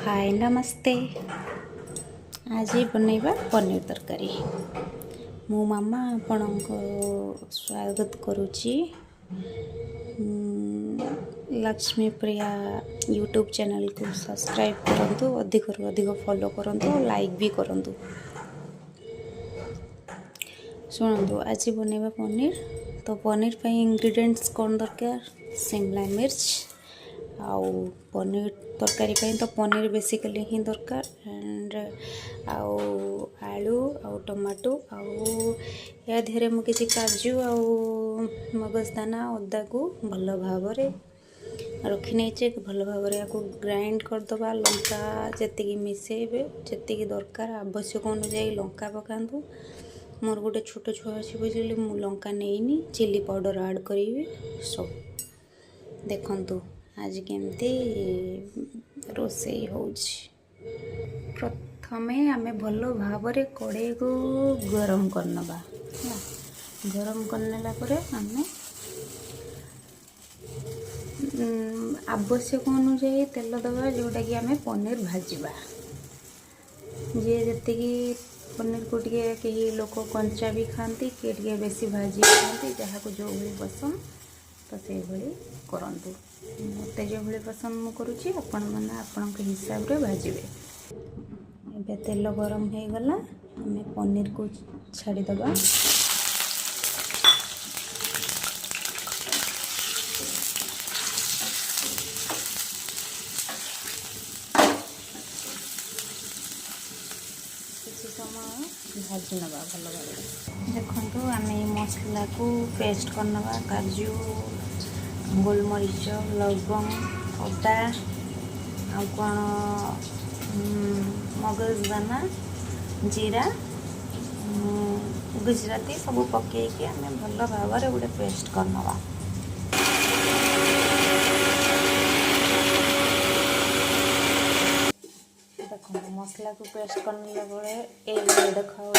हाय नमस्ते। आज बनैबा पनीर तरकारी। मो मामा आपणको स्वागत करुच्ची लक्ष्मी प्रिया यूट्यूब चैनल को सब्सक्राइब करंतु, अधिक रु अधिक फॉलो करंतु, लाइक भी करंतु। सुनंतु आज बनैबा पनीर। तो पनीर पे इंग्रेडिएंट्स कौन दरकार? शिमला मिर्च आउ पनीर तरकारी पे तो पनीर बेसिकली ही दरकार एंड आउ आलू आउ टमाटो आउ या धीरे मु किसी काजू आउ मगजदाना अदा को भल भाव रखी नहीं भल भाव को ग्राइंड करदे। लंका जी मिसेबे जी दरकार आवश्यक अनुजाई लंका पकातु। मोर गोटे छोट छुआ अच्छी बुझे मु लंका नहीं चिली पाउडर ऐड करी। सो देखंतु आज केमती रोसई हो। प्रथमे आमे भलो भावरे कड़े को गरम करनबा। गरम करनेला परे आमे आवश्यक अनुसार तेल दबा जोटा कि आमे पनीर भाजवा। जे जति पनीर को कई लोक कंचा भी खाती किए बेसी भाजी खाती जहाँ को जो भी पसंद तो से भली करंतु। मते जो भली पसंद मु करूची आपण माने आपण के हिसाब रे भाजिबे। एबे तेल गरम हो गला हमें पनीर को छाड़ी दबा। किसी समय भाजी नवा भल भाव। देखो आम मसला को पेस्ट करनवा। काजू गोलमरीच लवंग अदा आ कौन मगजदाना जीरा गुजराती सब पकईकि आम भल भाव गोटे पेस्ट करनवा। देखो मसला को पेस्ट करने बेले ये देखा।